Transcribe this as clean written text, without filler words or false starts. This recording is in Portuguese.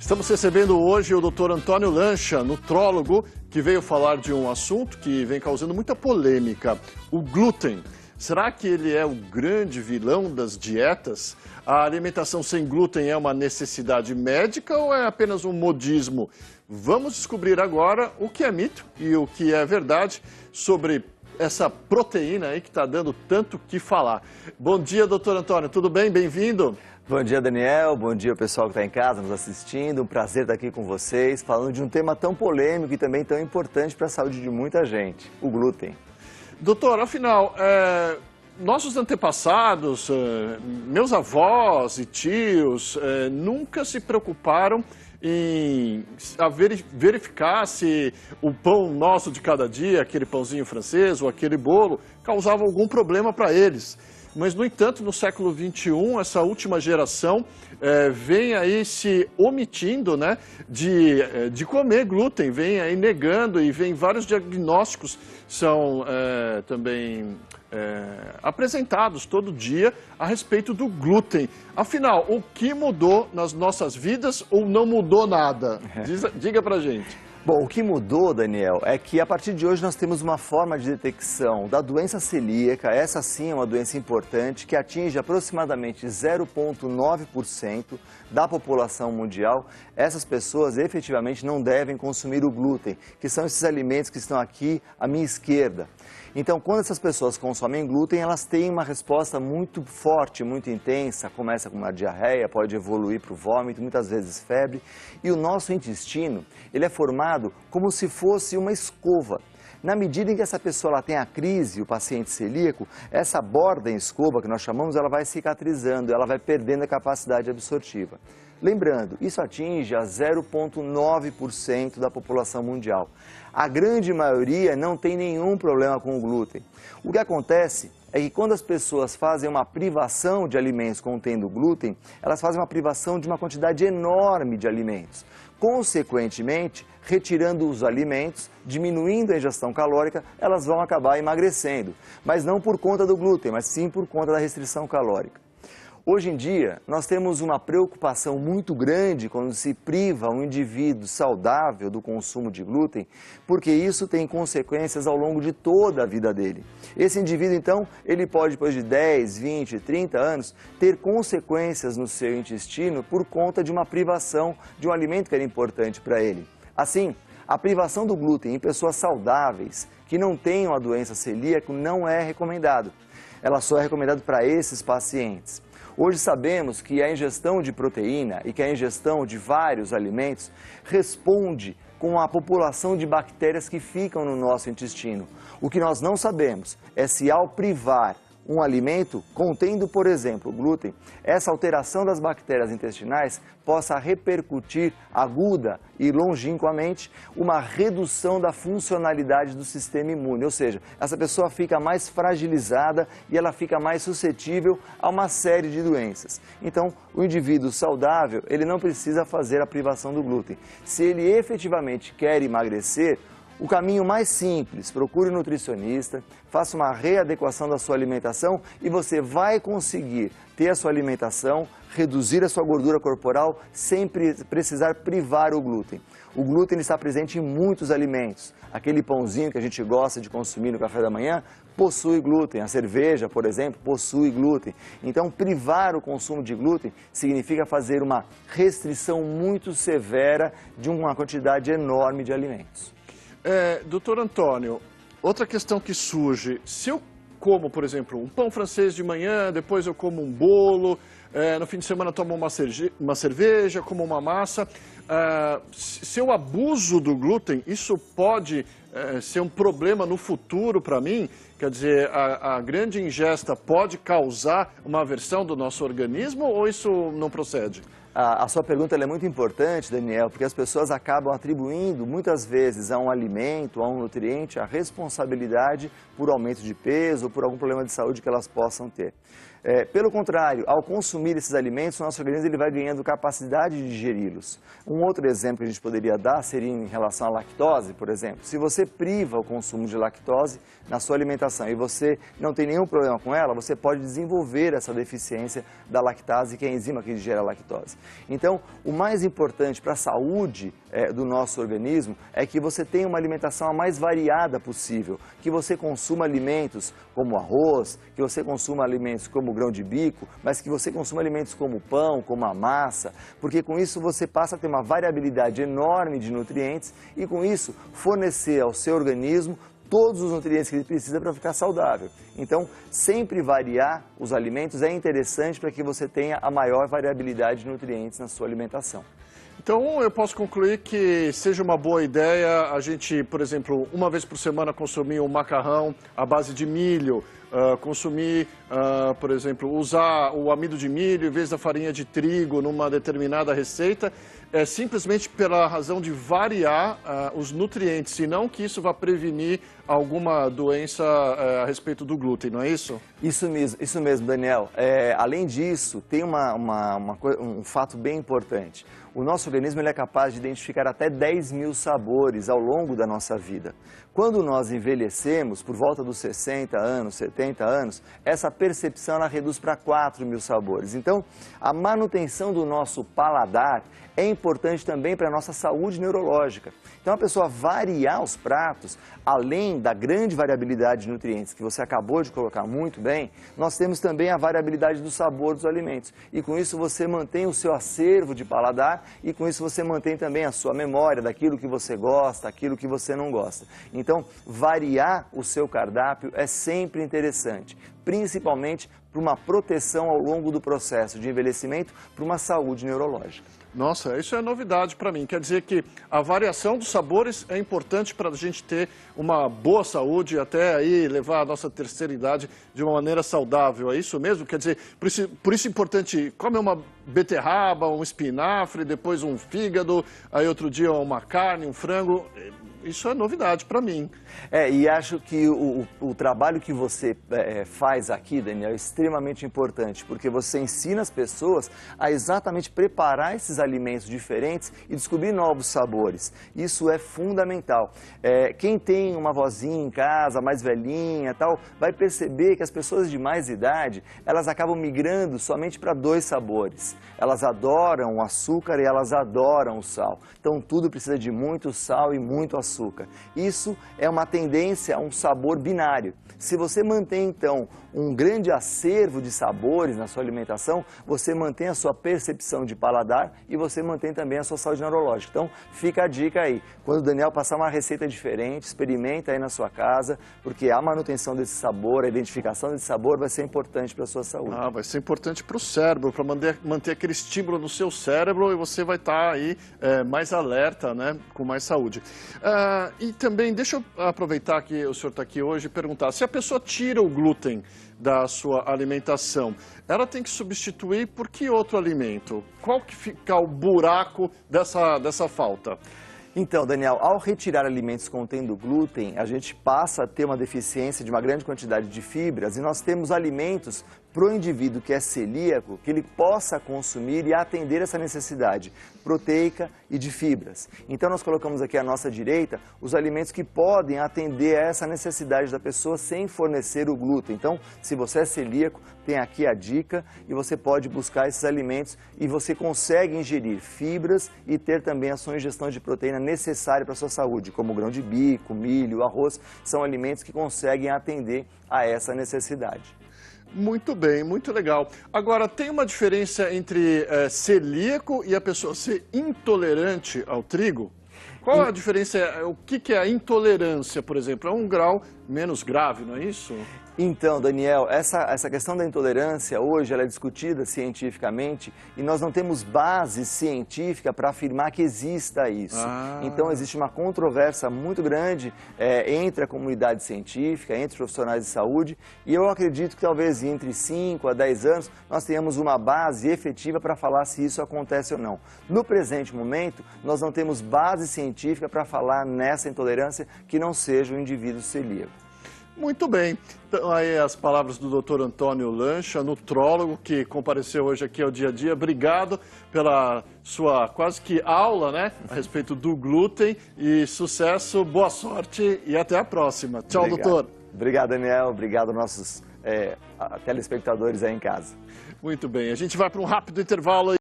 Estamos recebendo hoje o Dr. Antônio Lancha, nutrólogo, que veio falar de um assunto que vem causando muita polêmica, o glúten. Será que ele é o grande vilão das dietas? A alimentação sem glúten é uma necessidade médica ou é apenas um modismo? Vamos descobrir agora o que é mito e o que é verdade sobre essa proteína aí que está dando tanto que falar. Bom dia, doutor Antônio, tudo bem? Bem-vindo. Bom dia, Daniel. Bom dia, pessoal que está em casa nos assistindo. Um prazer estar aqui com vocês, falando de um tema tão polêmico e também tão importante para a saúde de muita gente, o glúten. Doutor, afinal, nossos antepassados, meus avós e tios, nunca se preocuparam em verificar se o pão nosso de cada dia, aquele pãozinho francês ou aquele bolo, causava algum problema para eles. Mas, no entanto, no século XXI, essa última geração vem aí se omitindo, né, de comer glúten, vem aí negando e vem vários diagnósticos são também apresentados todo dia a respeito do glúten. Afinal, o que mudou nas nossas vidas ou não mudou nada? Diga pra gente. Bom, o que mudou, Daniel, é que a partir de hoje nós temos uma forma de detecção da doença celíaca. Essa sim é uma doença importante que atinge aproximadamente 0,9% da população mundial. Essas pessoas efetivamente não devem consumir o glúten, que são esses alimentos que estão aqui à minha esquerda. Então, quando essas pessoas consomem glúten, elas têm uma resposta muito forte, muito intensa, começa com uma diarreia, pode evoluir para o vômito, muitas vezes febre. E o nosso intestino, ele é formado como se fosse uma escova. Na medida em que essa pessoa ela tem a crise, o paciente celíaco, essa borda em escova que nós chamamos, ela vai cicatrizando, ela vai perdendo a capacidade absortiva. Lembrando, isso atinge a 0,9% da população mundial. A grande maioria não tem nenhum problema com o glúten. O que acontece é que quando as pessoas fazem uma privação de alimentos contendo glúten, elas fazem uma privação de uma quantidade enorme de alimentos. Consequentemente, retirando os alimentos, diminuindo a ingestão calórica, elas vão acabar emagrecendo. Mas não por conta do glúten, mas sim por conta da restrição calórica. Hoje em dia, nós temos uma preocupação muito grande quando se priva um indivíduo saudável do consumo de glúten, porque isso tem consequências ao longo de toda a vida dele. Esse indivíduo, então, ele pode, depois de 10, 20, 30 anos, ter consequências no seu intestino por conta de uma privação de um alimento que era importante para ele. Assim, a privação do glúten em pessoas saudáveis que não tenham a doença celíaca não é recomendado. Ela só é recomendada para esses pacientes. Hoje sabemos que a ingestão de proteína e que a ingestão de vários alimentos responde com a população de bactérias que ficam no nosso intestino. O que nós não sabemos é se ao privar um alimento contendo, por exemplo, glúten, essa alteração das bactérias intestinais possa repercutir aguda e longínquamente uma redução da funcionalidade do sistema imune, ou seja, essa pessoa fica mais fragilizada e ela fica mais suscetível a uma série de doenças. Então, o indivíduo saudável, ele não precisa fazer a privação do glúten. Se ele efetivamente quer emagrecer, o caminho mais simples, procure um nutricionista, faça uma readequação da sua alimentação e você vai conseguir ter a sua alimentação, reduzir a sua gordura corporal sem precisar privar o glúten. O glúten está presente em muitos alimentos. Aquele pãozinho que a gente gosta de consumir no café da manhã possui glúten. A cerveja, por exemplo, possui glúten. Então, privar o consumo de glúten significa fazer uma restrição muito severa de uma quantidade enorme de alimentos. Doutor Antônio, outra questão que surge, se eu como, por exemplo, um pão francês de manhã, depois eu como um bolo, no fim de semana tomo uma cerveja, como uma massa, se eu abuso do glúten, isso pode ser um problema no futuro para mim? Quer dizer, a grande ingesta pode causar uma aversão do nosso organismo ou isso não procede? A sua pergunta é muito importante, Daniel, porque as pessoas acabam atribuindo muitas vezes a um alimento, a um nutriente, a responsabilidade por aumento de peso ou por algum problema de saúde que elas possam ter. Pelo contrário, ao consumir esses alimentos, o nosso organismo ele vai ganhando capacidade de digeri-los. Um outro exemplo que a gente poderia dar seria em relação à lactose, por exemplo. Se você priva o consumo de lactose na sua alimentação e você não tem nenhum problema com ela, você pode desenvolver essa deficiência da lactase, que é a enzima que digere a lactose. Então, o mais importante para a saúde do nosso organismo é que você tenha uma alimentação a mais variada possível, que você consuma alimentos como arroz, que você consuma alimentos como grão de bico, mas que você consuma alimentos como pão, como a massa, porque com isso você passa a ter uma variabilidade enorme de nutrientes e com isso fornecer ao seu organismo todos os nutrientes que ele precisa para ficar saudável. Então, sempre variar os alimentos é interessante para que você tenha a maior variabilidade de nutrientes na sua alimentação. Então, eu posso concluir que seja uma boa ideia a gente, por exemplo, uma vez por semana consumir um macarrão à base de milho, consumir, por exemplo, usar o amido de milho em vez da farinha de trigo numa determinada receita, simplesmente pela razão de variar os nutrientes, e não que isso vá prevenir alguma doença a respeito do glúten, não é isso? Isso mesmo, Daniel. Além disso, tem um fato bem importante. O nosso organismo ele é capaz de identificar até 10 mil sabores ao longo da nossa vida. Quando nós envelhecemos, por volta dos 60 anos, 70 anos, essa percepção ela reduz para 4 mil sabores. Então, a manutenção do nosso paladar é importante também para a nossa saúde neurológica. Então, a pessoa variar os pratos, além da grande variabilidade de nutrientes que você acabou de colocar muito bem, nós temos também a variabilidade do sabor dos alimentos. E com isso você mantém o seu acervo de paladar e com isso você mantém também a sua memória daquilo que você gosta, aquilo que você não gosta. Então, variar o seu cardápio é sempre interessante, principalmente para uma proteção ao longo do processo de envelhecimento, para uma saúde neurológica. Nossa, isso é novidade para mim. Quer dizer que a variação dos sabores é importante para a gente ter uma boa saúde e até aí levar a nossa terceira idade de uma maneira saudável. É isso mesmo? Quer dizer, por isso é importante comer uma beterraba, um espinafre, depois um fígado, aí outro dia uma carne, um frango. Isso é novidade para mim. E acho que o trabalho que você faz aqui, Daniel, é extremamente importante, porque você ensina as pessoas a exatamente preparar esses alimentos diferentes e descobrir novos sabores. Isso é fundamental. Quem tem uma vozinha em casa, mais velhinha tal, vai perceber que as pessoas de mais idade, elas acabam migrando somente para 2 sabores. Elas adoram o açúcar e elas adoram o sal. Então tudo precisa de muito sal e muito açúcar. Isso é uma tendência a um sabor binário. Se você mantém, então, um grande acervo de sabores na sua alimentação, você mantém a sua percepção de paladar e você mantém também a sua saúde neurológica. Então, fica a dica aí. Quando o Daniel passar uma receita diferente, experimenta aí na sua casa, porque a manutenção desse sabor, a identificação desse sabor vai ser importante para a sua saúde. Vai ser importante para o cérebro, para manter aquele estímulo no seu cérebro, e você vai estar aí mais alerta, né, com mais saúde. E também, deixa eu aproveitar que o senhor está aqui hoje e perguntar, se a pessoa tira o glúten da sua alimentação, ela tem que substituir por que outro alimento? Qual que fica o buraco dessa falta? Então, Daniel, ao retirar alimentos contendo glúten, a gente passa a ter uma deficiência de uma grande quantidade de fibras e nós temos alimentos para o indivíduo que é celíaco, que ele possa consumir e atender essa necessidade proteica e de fibras. Então nós colocamos aqui à nossa direita os alimentos que podem atender a essa necessidade da pessoa sem fornecer o glúten. Então, se você é celíaco, tem aqui a dica e você pode buscar esses alimentos e você consegue ingerir fibras e ter também a sua ingestão de proteína necessária para a sua saúde, como grão de bico, milho, arroz, são alimentos que conseguem atender a essa necessidade. Muito bem, muito legal. Agora, tem uma diferença entre celíaco e a pessoa ser intolerante ao trigo? Qual a diferença? O que é a intolerância, por exemplo? É um grau menos grave, não é isso? Então, Daniel, essa questão da intolerância hoje ela é discutida cientificamente e nós não temos base científica para afirmar que exista isso. Então, existe uma controvérsia muito grande entre a comunidade científica, entre os profissionais de saúde, e eu acredito que talvez entre 5 a 10 anos nós tenhamos uma base efetiva para falar se isso acontece ou não. No presente momento, nós não temos base científica para falar nessa intolerância que não seja o indivíduo celíaco. Muito bem. Então, aí as palavras do Dr. Antônio Lancha, nutrólogo, que compareceu hoje aqui ao Dia a Dia. Obrigado pela sua quase que aula, né, a respeito do glúten. E sucesso, boa sorte e até a próxima. Tchau, Obrigado. doutor. Obrigado, Daniel. Obrigado aos nossos telespectadores aí em casa. Muito bem. A gente vai para um rápido intervalo.